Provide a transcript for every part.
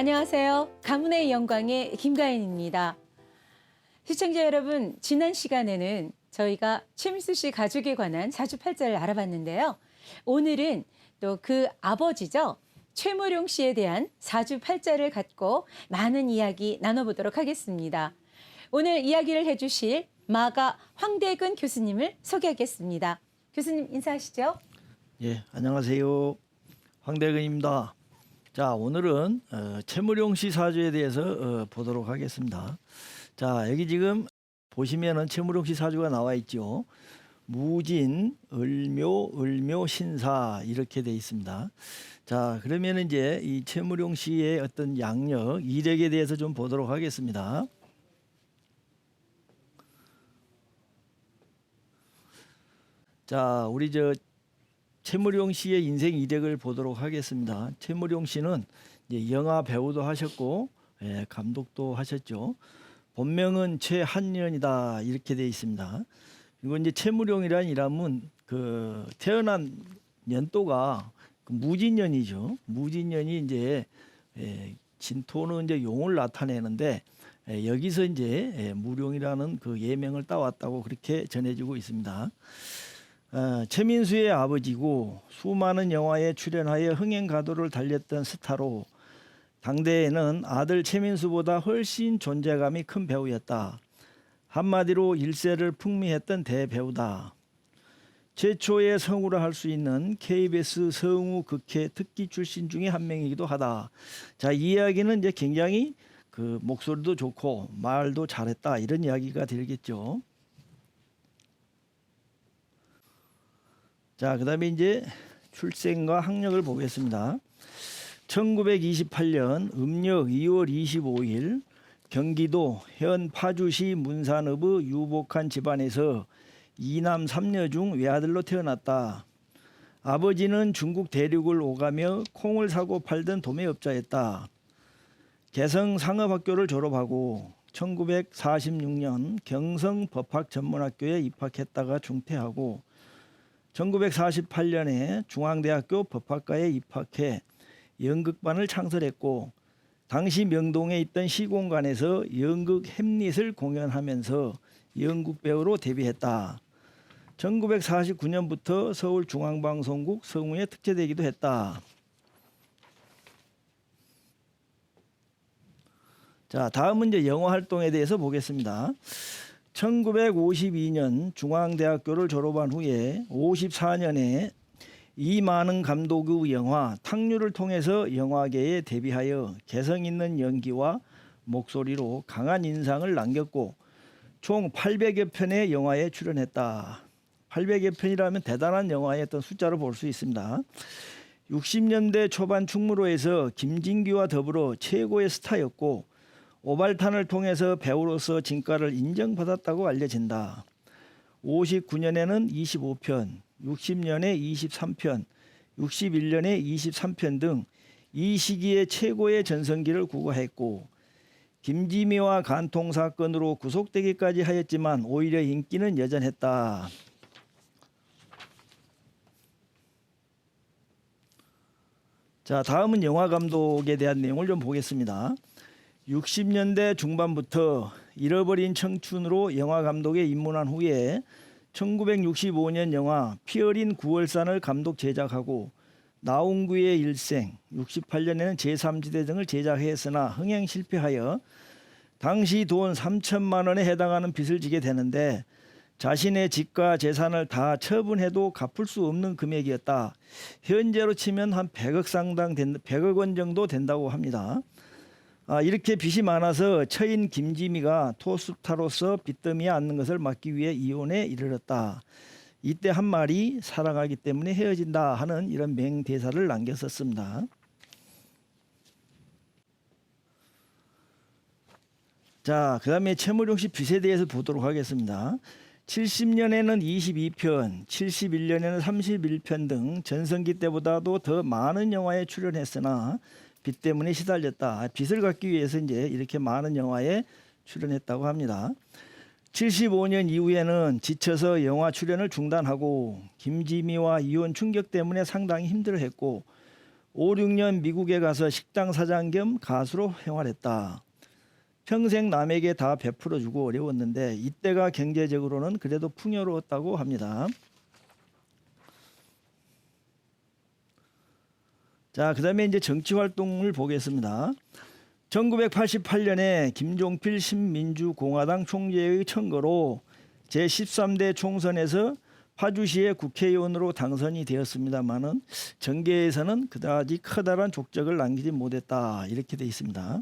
안녕하세요. 가문의 영광의 김가인입니다. 시청자 여러분, 지난 시간에는 저희가 최민수 씨 가족에 관한 사주팔자를 알아봤는데요. 오늘은 또 그 아버지죠. 최무룡 씨에 대한 사주팔자를 갖고 많은 이야기 나눠보도록 하겠습니다. 오늘 이야기를 해주실 마가 황대근 교수님을 소개하겠습니다. 교수님 인사하시죠. 예, 안녕하세요. 황대근입니다. 자, 오늘은 최무룡 씨 사주에 대해서 보도록 하겠습니다. 자, 여기 지금 보시면은 최무룡 씨 사주가 나와 있죠. 무진, 을묘, 신사 이렇게 돼 있습니다. 자, 그러면 이제 이 최무룡 씨의 어떤 양력, 이력에 대해서 좀 보도록 하겠습니다. 자, 우리 최무룡 씨의 인생 이력을 보도록 하겠습니다. 최무룡 씨는 이제 영화 배우도 하셨고, 감독도 하셨죠. 본명은 최한년이다 이렇게 되어 있습니다. 그리고 이제 최무룡이라는 이름은 그 태어난 년도가 무진년이죠. 무진년이 이제 진토는 이제 용을 나타내는데 여기서 이제 무룡이라는 그 예명을 따왔다고 그렇게 전해지고 있습니다. 최민수의 아버지고 수많은 영화에 출연하여 흥행가도를 달렸던 스타로 당대에는 아들 최민수보다 훨씬 존재감이 큰 배우였다. 한마디로 일세를 풍미했던 대배우다. 최초의 성우라 할 수 있는 KBS 성우 극회 특기 출신 중에 한 명이기도 하다. 자, 이 이야기는 이제 굉장히 그 목소리도 좋고 말도 잘했다 이런 이야기가 되겠죠. 자, 그다음에 이제 출생과 학력을 보겠습니다. 1928년 음력 2월 25일 경기도 현 파주시 문산읍의 유복한 집안에서 이남 3녀 중 외아들로 태어났다. 아버지는 중국 대륙을 오가며 콩을 사고 팔던 도매업자였다. 개성 상업학교를 졸업하고 1946년 경성 법학전문학교에 입학했다가 중퇴하고 1948년에 중앙대학교 법학과에 입학해 연극반을 창설했고 당시 명동에 있던 시공간에서 연극 햄릿을 공연하면서 연극배우로 데뷔했다. 1949년부터 서울중앙방송국 성우에 특채되기도 했다. 자, 다음은 이제 영화 활동에 대해서 보겠습니다. 1952년 중앙대학교를 졸업한 후에 54년에 이만흥 감독의 영화 탕류를 통해서 영화계에 데뷔하여 개성 있는 연기와 목소리로 강한 인상을 남겼고 총 800여 편의 영화에 출연했다. 800여 편이라면 대단한 영화의 어떤 숫자로 볼 수 있습니다. 60년대 초반 충무로에서 김진규와 더불어 최고의 스타였고 오발탄을 통해서 배우로서 진가를 인정받았다고 알려진다. 59년에는 25편, 60년에 23편, 61년에 23편 등 이 시기에 최고의 전성기를 구가했고 김지미와 간통 사건으로 구속되기까지 하였지만 오히려 인기는 여전했다. 자, 다음은 영화 감독에 대한 내용을 좀 보겠습니다. 60년대 중반부터 잃어버린 청춘으로 영화 감독에 입문한 후에 1965년 영화 피 어린 9월산을 감독 제작하고 나홍구의 일생, 68년에는 제3지대 등을 제작했으나 흥행 실패하여 당시 돈 3천만 원에 해당하는 빚을 지게 되는데 자신의 집과 재산을 다 처분해도 갚을 수 없는 금액이었다. 현재로 치면 한 100억 원 정도 된다고 합니다. 이렇게 빚이 많아서 처인 김지미가 토스타로서 빚더미에 앉는 것을 막기 위해 이혼에 이르렀다. 이때 한 말이 사랑하기 때문에 헤어진다 하는 이런 맹대사를 남겼었습니다. 자, 그 다음에 최무룡 씨 빚에 대해서 보도록 하겠습니다. 70년에는 22편, 71년에는 31편 등 전성기 때보다도 더 많은 영화에 출연했으나 빚 때문에 시달렸다. 빚을 갚기 위해서 이제 이렇게 많은 영화에 출연했다고 합니다. 75년 이후에는 지쳐서 영화 출연을 중단하고 김지미와 이혼 충격 때문에 상당히 힘들어했고 5, 6년 미국에 가서 식당 사장 겸 가수로 생활했다. 평생 남에게 다 베풀어주고 어려웠는데 이때가 경제적으로는 그래도 풍요로웠다고 합니다. 자, 그다음에 이제 정치 활동을 보겠습니다. 1988년에 김종필 신민주공화당 총재의 청거로 제13대 총선에서 파주시의 국회의원으로 당선이 되었습니다만은 정계에서는 그다지 커다란 족적을 남기지 못했다 이렇게 돼 있습니다.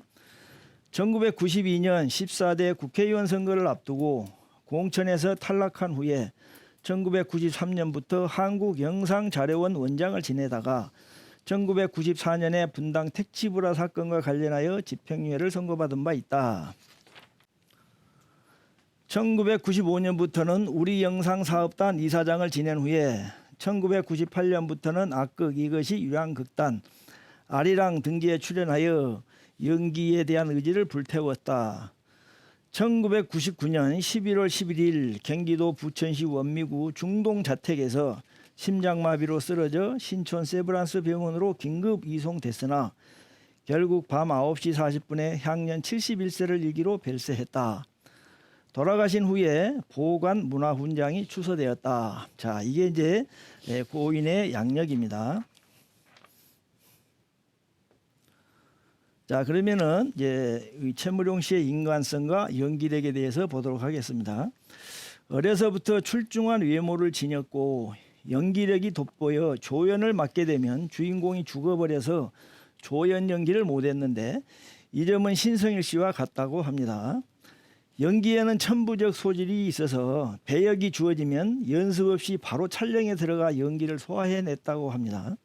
1992년 14대 국회의원 선거를 앞두고 공천에서 탈락한 후에 1993년부터 한국영상자료원 원장을 지내다가 1994년에 분당 택지불화 사건과 관련하여 집행유예를 선고받은 바 있다. 1995년부터는 우리영상사업단 이사장을 지낸 후에 1998년부터는 악극 이것이 유양극단 아리랑 등지에 출연하여 연기에 대한 의지를 불태웠다. 1999년 11월 11일 경기도 부천시 원미구 중동자택에서 심장마비로 쓰러져 신촌 세브란스 병원으로 긴급 이송됐으나 결국 밤 9시 40분에 향년 71세를 일기로 별세했다. 돌아가신 후에 보관 문화훈장이 추서되었다. 자, 이게 이제 고인의 양력입니다. 자, 그러면은 이제 최무룡 씨의 인간성과 연기력에 대해서 보도록 하겠습니다. 어려서부터 출중한 외모를 지녔고 연기력이 돋보여 조연을 맡게 되면 주인공이 죽어버려서 조연 연기를 못했는데 이 점은 신성일 씨와 같다고 합니다. 연기에는 천부적 소질이 있어서 배역이 주어지면 연습 없이 바로 촬영에 들어가 연기를 소화해냈다고 합니다.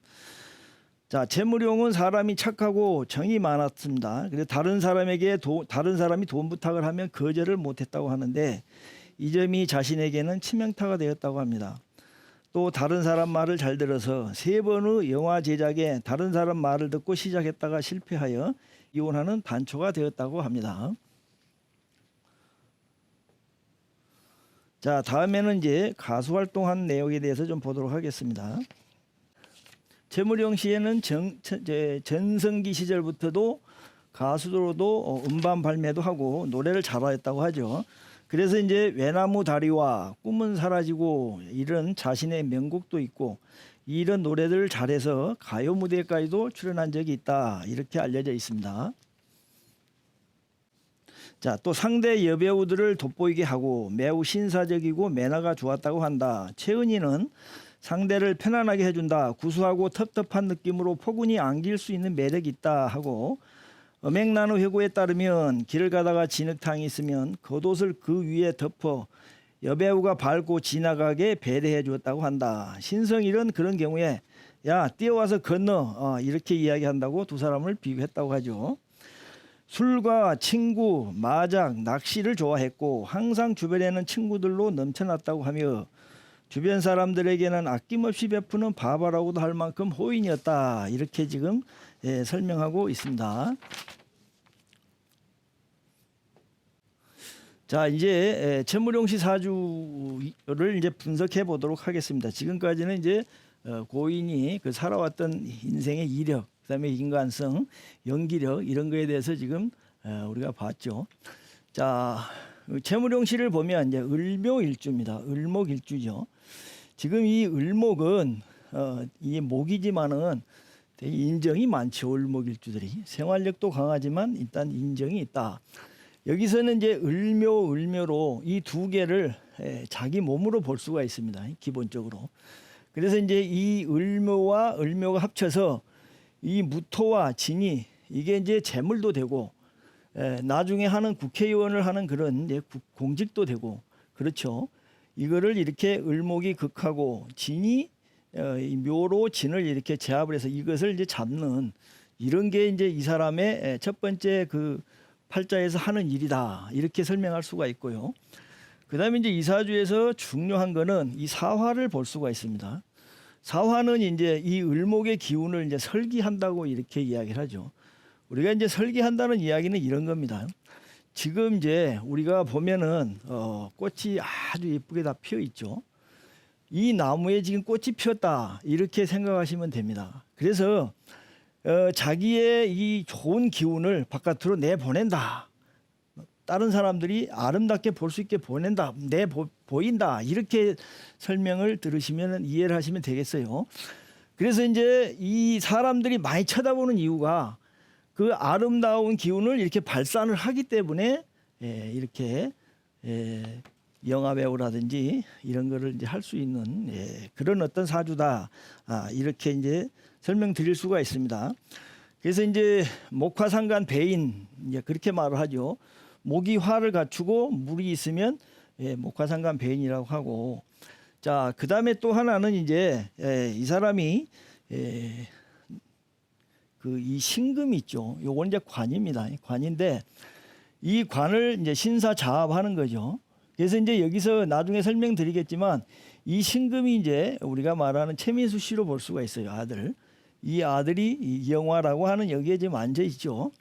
자, 최무룡은 사람이 착하고 정이 많았습니다. 그래서 다른 사람이 돈 부탁을 하면 거절을 못했다고 하는데 이 점이 자신에게는 치명타가 되었다고 합니다. 또 다른 사람 말을 잘 들어서 3번의 영화 제작에 다른 사람 말을 듣고 시작했다가 실패하여 이혼하는 단초가 되었다고 합니다. 자, 다음에는 이제 가수 활동한 내용에 대해서 좀 보도록 하겠습니다. 최무룡 씨에는 전성기 시절부터도 가수로도 음반 발매도 하고 노래를 잘했다고 하죠. 그래서 이제 외나무 다리와 꿈은 사라지고 이런 자신의 명곡도 있고 이런 노래들을 잘해서 가요 무대까지도 출연한 적이 있다 이렇게 알려져 있습니다. 자, 또 상대 여배우들을 돋보이게 하고 매우 신사적이고 매너가 좋았다고 한다. 최은희는 상대를 편안하게 해준다. 구수하고 텁텁한 느낌으로 포근히 안길 수 있는 매력이 있다 하고 엄행나무 회고에 따르면 길을 가다가 진흙탕이 있으면 겉옷을 그 위에 덮어 여배우가 밟고 지나가게 배려해 주었다고 한다. 신성일은 그런 경우에 야 뛰어와서 건너 이렇게 이야기한다고 두 사람을 비교했다고 하죠. 술과 친구, 마작, 낚시를 좋아했고 항상 주변에는 친구들로 넘쳐났다고 하며 주변 사람들에게는 아낌없이 베푸는 바바라고도 할 만큼 호인이었다. 이렇게 지금 설명하고 있습니다. 자, 이제 최무룡 씨 사주를 이제 분석해 보도록 하겠습니다. 지금까지는 이제 고인이 그 살아왔던 인생의 이력, 그다음에 인간성, 연기력 이런 거에 대해서 지금 우리가 봤죠. 자, 최무룡 씨를 보면 이제 을묘일주입니다. 을목일주죠. 지금 이 을목은 이 목이지만은 되게 인정이 많죠. 을목일주들이 생활력도 강하지만 일단 인정이 있다. 여기서는 이제 을묘로 이 두 개를 자기 몸으로 볼 수가 있습니다. 기본적으로. 그래서 이제 이 을묘와 을묘가 합쳐서 이 무토와 진이 이게 이제 재물도 되고 나중에 하는 국회의원을 하는 그런 이제 공직도 되고 그렇죠. 이거를 이렇게 을목이 극하고 진이 이 묘로 진을 이렇게 제압을 해서 이것을 이제 잡는 이런 게 이제 이 사람의 첫 번째 그 팔자에서 하는 일이다 이렇게 설명할 수가 있고요. 그다음에 이제 이사주에서 중요한 거는 이 사화를 볼 수가 있습니다. 사화는 이제 이 을목의 기운을 이제 설기한다고 이렇게 이야기를 하죠. 우리가 이제 설기한다는 이야기는 이런 겁니다. 지금 이제 우리가 보면은 꽃이 아주 예쁘게 다 피어 있죠. 이 나무에 지금 꽃이 피었다 이렇게 생각하시면 됩니다. 그래서 자기의 이 좋은 기운을 바깥으로 내보낸다. 다른 사람들이 아름답게 볼 수 있게 보낸다, 보인다, 이렇게 설명을 들으시면 이해를 하시면 되겠어요. 그래서 이제 이 사람들이 많이 쳐다보는 이유가 그 아름다운 기운을 이렇게 발산을 하기 때문에 이렇게 영화 배우라든지 이런 거를 이제 할 수 있는 그런 어떤 사주다, 이렇게 이제 설명드릴 수가 있습니다. 그래서 이제 목화상관 배인, 이제 그렇게 말을 하죠. 목이 화를 갖추고 물이 있으면 목화상관 배인이라고 하고, 자, 그 다음에 또 하나는 이제 이 사람이 그 이 신금이 있죠. 요건 이제 관입니다. 관인데 이 관을 이제 신사자합하는 거죠. 그래서 이제 여기서 나중에 설명드리겠지만 이 신금이 이제 우리가 말하는 최민수 씨로 볼 수가 있어요. 아들. 이 아들이 이영화라고 하는 여기에 지금 앉아 있죠.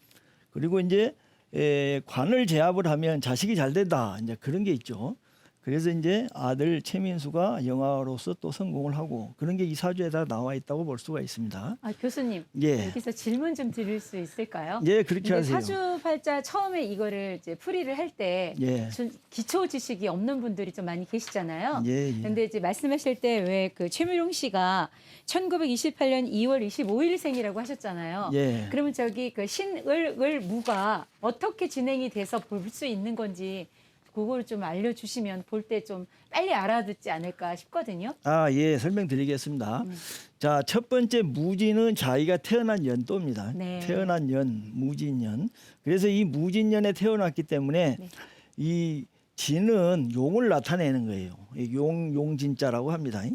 그리고 이제 관을 제압을 하면 자식이 잘 된다, 이제 그런 게 있죠. 그래서 이제 아들 최민수가 영화로서 또 성공을 하고 그런 게 이 사주에다 나와 있다고 볼 수가 있습니다. 교수님, 예. 여기서 질문 좀 드릴 수 있을까요? 예, 그렇게 근데 하세요. 사주팔자 처음에 이거를 이제 풀이를 할 때 예. 기초 지식이 없는 분들이 좀 많이 계시잖아요. 예, 예. 근데 이제 말씀하실 때 왜 그 최무룡 씨가 1928년 2월 25일생이라고 하셨잖아요. 예. 그러면 저기 그 신을 무가 어떻게 진행이 돼서 볼 수 있는 건지 그걸 좀 알려주시면 볼 때 좀 빨리 알아듣지 않을까 싶거든요. 예, 설명드리겠습니다. 자, 첫 번째 무진은 자기가 태어난 연도입니다. 네. 태어난 연, 무진년. 그래서 이 무진년에 태어났기 때문에 네. 이 진은 용을 나타내는 거예요. 용진자라고 합니다. 네.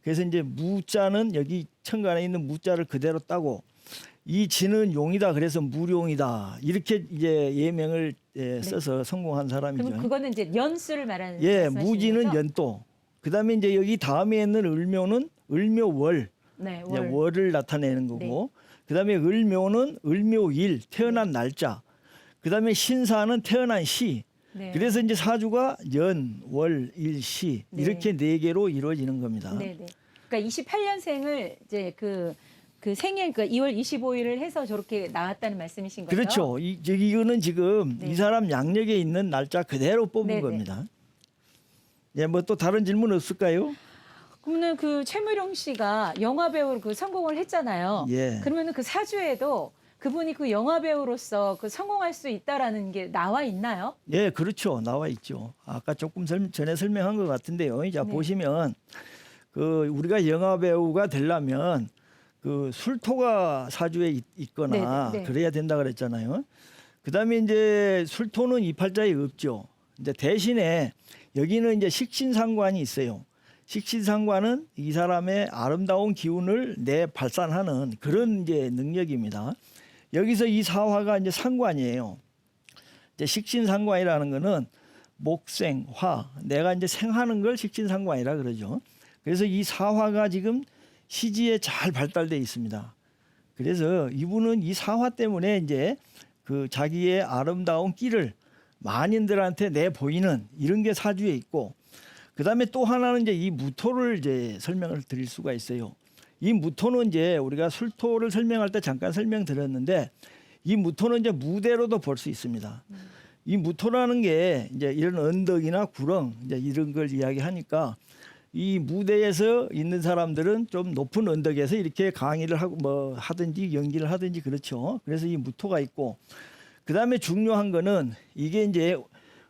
그래서 이제 무자는 여기 천간에 있는 무자를 그대로 따고 이 진은 용이다, 그래서 무룡이다, 이렇게 이제 예명을 써서 성공한 사람이죠. 그럼 그거는 이제 연수를 말하는 말씀하시는 무지는 거죠? 연도. 그다음에 이제 여기 다음에 있는 을묘는 을묘월, 네, 이제 월. 월을 나타내는 거고. 그다음에 을묘는 을묘일, 태어난 날짜. 그다음에 신사는 태어난 시. 네. 그래서 이제 사주가 연, 월, 일, 시, 네. 이렇게 네 개로 이루어지는 겁니다. 네, 네. 그러니까 28년생을 이제 그 생일 그 2월 25일을 해서 저렇게 나왔다는 말씀이신 거죠? 그렇죠. 이거는 지금 네. 이 사람 양력에 있는 날짜 그대로 뽑은 네, 네. 겁니다. 예, 뭐 또 다른 질문 없을까요? 그러면 그 최무룡 씨가 영화 배우로 그 성공을 했잖아요. 예. 그러면은 그 사주에도 그분이 그 영화 배우로서 그 성공할 수 있다라는 게 나와 있나요? 예, 그렇죠. 나와 있죠. 아까 조금 전에 설명한 것 같은데요. 자, 네. 보시면 그 우리가 영화 배우가 되려면 그 술토가 사주에 있거나 네, 네. 그래야 된다 그랬잖아요. 그다음에 이제 술토는 이 팔자에 없죠. 이제 대신에 여기는 이제 식신상관이 있어요. 식신상관은 이 사람의 아름다운 기운을 발산하는 그런 이제 능력입니다. 여기서 이 사화가 이제 상관이에요. 이제 식신상관이라는 거는 목생, 화, 내가 이제 생하는 걸 식신상관이라 그러죠. 그래서 이 사화가 지금 시지에 잘 발달돼 있습니다. 그래서 이분은 이 사화 때문에 이제 그 자기의 아름다운 끼를 만인들한테 내 보이는 이런 게 사주에 있고, 그다음에 또 하나는 이제 이 무토를 이제 설명을 드릴 수가 있어요. 이 무토는 이제 우리가 술토를 설명할 때 잠깐 설명드렸는데, 이 무토는 이제 무대로도 볼 수 있습니다. 이 무토라는 게 이제 이런 언덕이나 구렁 이제 이런 걸 이야기하니까, 이 무대에서 있는 사람들은 좀 높은 언덕에서 이렇게 강의를 하고 뭐 하든지 연기를 하든지 그렇죠. 그래서 이 무토가 있고, 그다음에 중요한 거는 이게 이제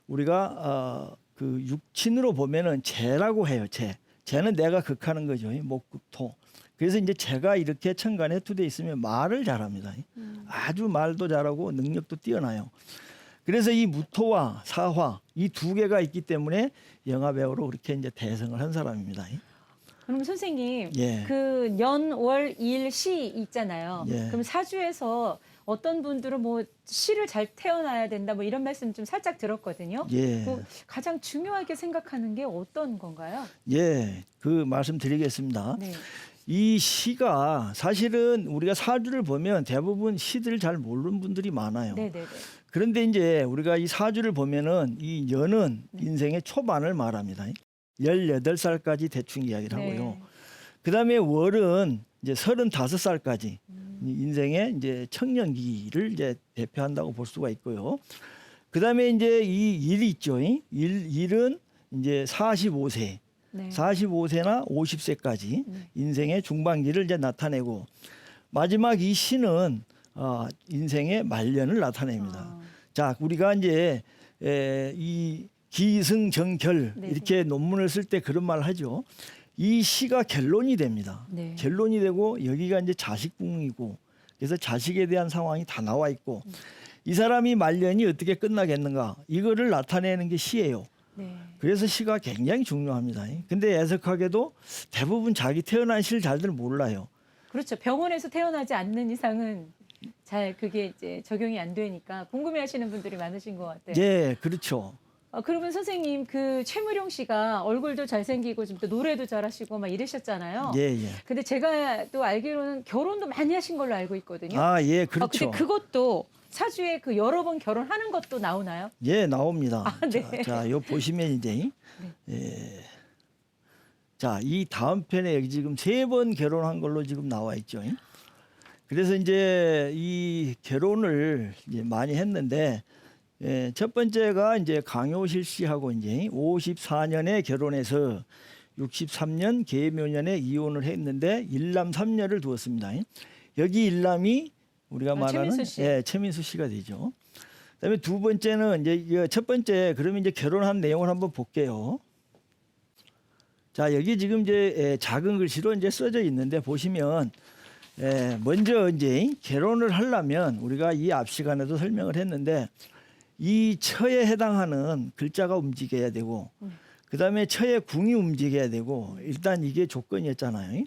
우리가 그 육친으로 보면은 재라고 해요. 재는 내가 극하는 거죠. 목극토. 그래서 이제 재가 이렇게 천간에 투돼 있으면 말을 잘합니다. 아주 말도 잘하고 능력도 뛰어나요. 그래서 이 무토와 사화 이 두 개가 있기 때문에 영화 배우로 그렇게 이제 대성을 한 사람입니다. 그럼 선생님, 예. 그 연, 월, 일, 시 있잖아요. 예. 그럼 사주에서 어떤 분들은 뭐 시를 잘 태어나야 된다 뭐 이런 말씀 좀 살짝 들었거든요. 예. 그 가장 중요하게 생각하는 게 어떤 건가요? 예, 그 말씀 드리겠습니다. 네. 이 시가 사실은 우리가 사주를 보면 대부분 시들을 잘 모르는 분들이 많아요. 네, 네, 네. 그런데 이제 우리가 이 사주를 보면은 이 연은 인생의 초반을 말합니다. 18살까지 대충 이야기를 하고요. 네. 그다음에 월은 이제 35살까지 인생의 이제 청년기를 이제 대표한다고 볼 수가 있고요. 그다음에 이제 이 일이 있죠. 일은 이제 45세, 네. 45세나 50세까지 네. 인생의 중반기를 이제 나타내고 마지막 이 시는 인생의 말년을 나타냅니다. 아, 자, 우리가 이제 이 기승전결 네. 이렇게 논문을 쓸 때 그런 말을 하죠. 이 시가 결론이 됩니다. 네. 결론이 되고 여기가 이제 자식궁이고 그래서 자식에 대한 상황이 다 나와 있고 이 사람이 말년이 어떻게 끝나겠는가 이거를 나타내는 게 시예요. 네. 그래서 시가 굉장히 중요합니다. 근데 애석하게도 대부분 자기 태어난 시를 잘들 몰라요. 그렇죠. 병원에서 태어나지 않는 이상은 잘 그게 이제 적용이 안 되니까 궁금해하시는 분들이 많으신 것 같아요. 예, 그렇죠. 그러면 선생님 그 최무룡 씨가 얼굴도 잘생기고 좀 또 노래도 잘하시고 막 이러셨잖아요. 예, 예. 근데 제가 또 알기로는 결혼도 많이 하신 걸로 알고 있거든요. 아, 예, 그렇죠. 근데 그것도 사주에 그 여러 번 결혼하는 것도 나오나요? 예, 나옵니다. 아, 네. 자, 요 보시면 이제 예. 자, 이 다음 편에 여기 지금 3번 결혼한 걸로 지금 나와 있죠. 그래서 이제 이 결혼을 이제 많이 했는데 첫 번째가 이제 강효실 씨하고 이제 54년에 결혼해서 63년 계묘년에 이혼을 했는데 일남 3녀를 두었습니다. 여기 일남이 우리가 말하는 최민수 씨. 최민수 씨가 되죠. 그다음에 두 번째는 이제 첫 번째 그러면 이제 결혼한 내용을 한번 볼게요. 자, 여기 지금 이제 작은 글씨로 이제 써져 있는데 보시면 먼저 이제 결혼을 하려면 우리가 이 앞 시간에도 설명을 했는데 이 처에 해당하는 글자가 움직여야 되고 그다음에 처의 궁이 움직여야 되고 일단 이게 조건이었잖아요.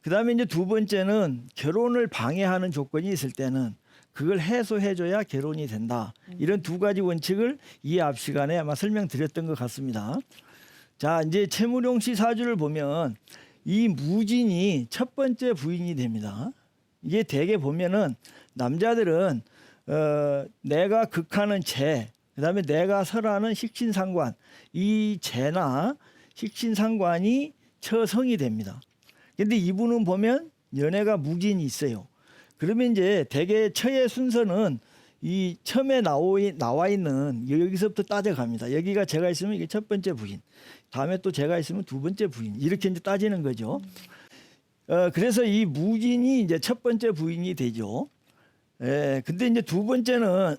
그다음에 이제 두 번째는 결혼을 방해하는 조건이 있을 때는 그걸 해소해줘야 결혼이 된다. 이런 두 가지 원칙을 이 앞 시간에 아마 설명드렸던 것 같습니다. 자, 이제 최무룡 씨 사주를 보면 이 무진이 첫 번째 부인이 됩니다. 이게 대개 보면은 남자들은 내가 극하는 재, 그다음에 내가 설하는 식신상관, 이 재나 식신상관이 처성이 됩니다. 근데 이분은 보면 연애가 무진이 있어요. 그러면 이제 대개 처의 순서는 이 처음에 나와 있는 여기서부터 따져갑니다. 여기가 제가 있으면 이게 첫 번째 부인, 다음에 또 제가 있으면 두 번째 부인 이렇게 이제 따지는 거죠. 그래서 이 무진이 이제 첫 번째 부인이 되죠. 근데 이제 두 번째는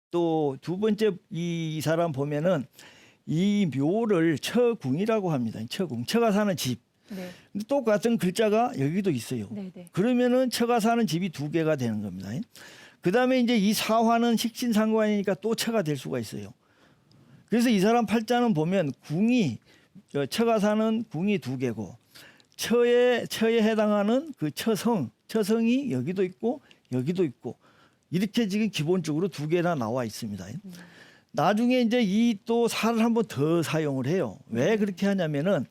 또 두 번째 이 사람 보면은 이 묘를 처궁이라고 합니다. 처궁, 처가 사는 집. 네. 근데 똑같은 글자가 여기도 있어요. 네, 네. 그러면은 처가 사는 집이 두 개가 되는 겁니다. 그다음에 이제 이 사화는 식신상관이니까 또 처가 될 수가 있어요. 그래서 이 사람 팔자는 보면 궁이 처가 사는 궁이 두 개고 처에 해당하는 그 처성이 여기도 있고 여기도 있고 이렇게 지금 기본적으로 두 개나 나와 있습니다. 나중에 이제 이 또 사를 한번 더 사용을 해요. 왜 그렇게 하냐면은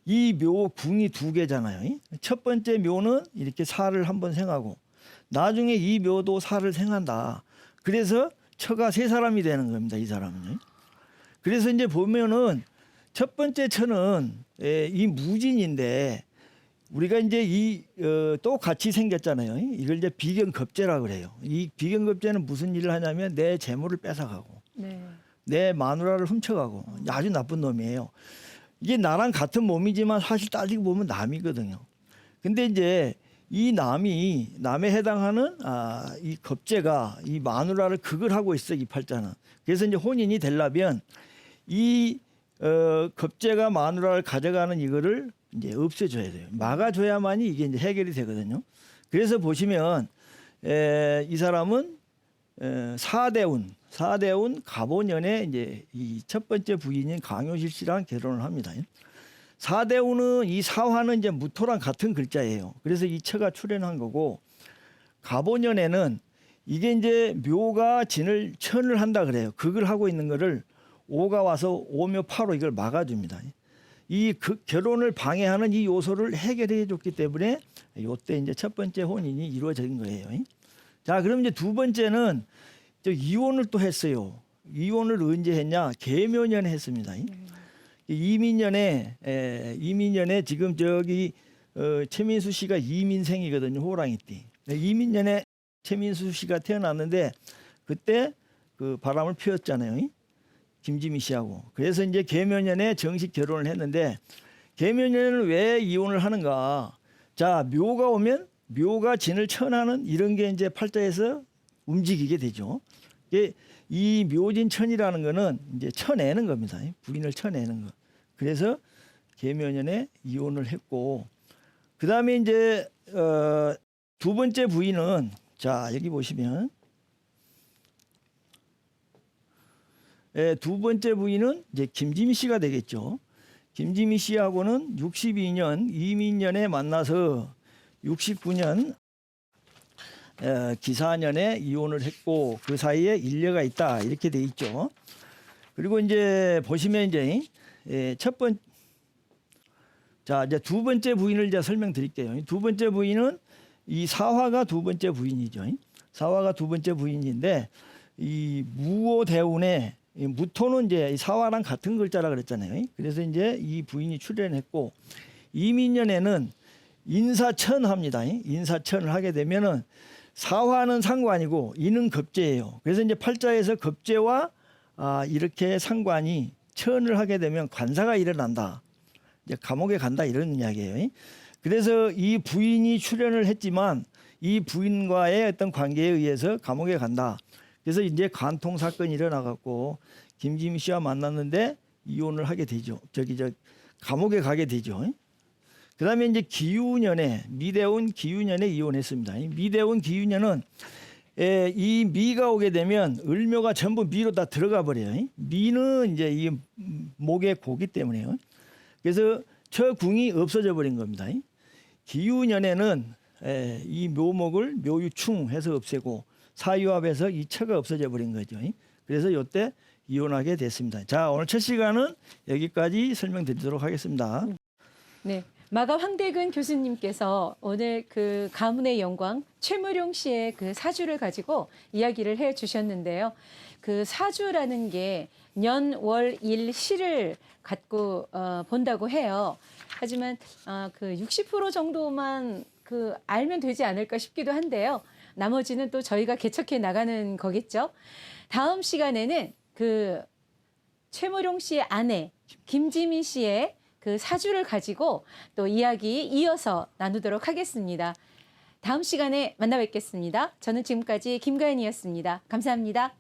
이 묘 궁이 두 개잖아요. 첫 번째 묘는 이렇게 사를 한번 생하고 나중에 이 묘도 사를 생한다. 그래서 처가 세 사람이 되는 겁니다. 이 사람은. 그래서 이제 보면은 첫 번째 처는 이 무진인데 우리가 이제 또 같이 생겼잖아요. 이걸 이제 비견겁제라 그래요. 이 비견겁제는 무슨 일을 하냐면 내 재물을 뺏어가고 네. 내 마누라를 훔쳐가고 아주 나쁜 놈이에요. 이게 나랑 같은 몸이지만 사실 따지고 보면 남이거든요. 근데 이제 이 남에 해당하는 이 겁제가 이 마누라를 극을 하고 있어 이 팔자는. 그래서 이제 혼인이 되려면 이 겁제가 마누라를 가져가는 이거를 이제 없애줘야 돼요. 막아줘야만이 이게 이제 해결이 되거든요. 그래서 보시면 이 사람은 사대운 갑오년에 이제 이 첫 번째 부인인 강효실 씨랑 결혼을 합니다. 사대운은 이 사화는 이제 무토랑 같은 글자예요. 그래서 이 처가 출현한 거고 갑오년에는 이게 이제 묘가 천을 한다 그래요. 극을 하고 있는 거를 오가 와서 오묘파로 이걸 막아줍니다. 이 결혼을 방해하는 이 요소를 해결해 줬기 때문에 요때 이제 첫 번째 혼인이 이루어진 거예요. 자, 그럼 이제 두 번째는 이혼을 또 했어요. 이혼을 언제 했냐? 계묘년에 했습니다. 이민년에 지금 저기 최민수 씨가 이민생이거든요. 호랑이띠. 네, 이민년에 최민수 씨가 태어났는데 그때 그 바람을 피웠잖아요. 김지미 씨하고. 그래서 이제 계묘년에 정식 결혼을 했는데 계묘년에는 왜 이혼을 하는가? 자, 묘가 오면 묘가 진을 천하는 이런 게 이제 팔자에서 움직이게 되죠. 이 묘진천이라는 거는 이제 쳐내는 겁니다. 부인을 쳐내는 거. 그래서 계묘년에 이혼을 했고, 그 다음에 이제 두 번째 부인은 자 여기 보시면 두 번째 부인은 이제 김지미 씨가 되겠죠. 김지미 씨하고는 62년 이민년에 만나서 69년 기사년에 이혼을 했고 그 사이에 일녀가 있다 이렇게 돼 있죠. 그리고 이제 보시면 이제 이제 두 번째 부인을 이제 설명드릴게요. 두 번째 부인은 이 사화가 두 번째 부인이죠. 사화가 두 번째 부인인데 이 무오대운에 무토는 이제 사화랑 같은 글자라 그랬잖아요. 그래서 이제 이 부인이 출연했고 이민년에는 인사천합니다. 인사천을 하게 되면은 사화는 상관이고 이는 겁재예요. 그래서 이제 팔자에서 겁재와 이렇게 상관이 천을 하게 되면 관사가 일어난다. 이제 감옥에 간다 이런 이야기예요. 그래서 이 부인이 출연을 했지만 이 부인과의 어떤 관계에 의해서 감옥에 간다. 그래서 이제 간통 사건이 일어나갖고 김지미 씨와 만났는데 이혼을 하게 되죠. 감옥에 가게 되죠. 그다음에 이제 기유년에 미대운 기유년에 이혼했습니다. 미대운 기유년은 이 미가 오게 되면 을묘가 전부 미로 다 들어가 버려요. 미는 이제 이 목의 고기 때문에요. 그래서 처궁이 없어져 버린 겁니다. 기유년에는 이 묘목을 묘유충해서 없애고 사유합해서 이 처가 없어져 버린 거죠. 그래서 이때 이혼하게 됐습니다. 자, 오늘 첫 시간은 여기까지 설명드리도록 하겠습니다. 네. 마가 황대근 교수님께서 오늘 그 가문의 영광 최무룡 씨의 그 사주를 가지고 이야기를 해 주셨는데요. 그 사주라는 게 년, 월, 일, 시를 갖고 본다고 해요. 하지만 그 60% 정도만 그 알면 되지 않을까 싶기도 한데요. 나머지는 또 저희가 개척해 나가는 거겠죠. 다음 시간에는 그 최무룡 씨의 아내 김지미 씨의 그 사주를 가지고 또 이야기 이어서 나누도록 하겠습니다. 다음 시간에 만나 뵙겠습니다. 저는 지금까지 김가연이었습니다. 감사합니다.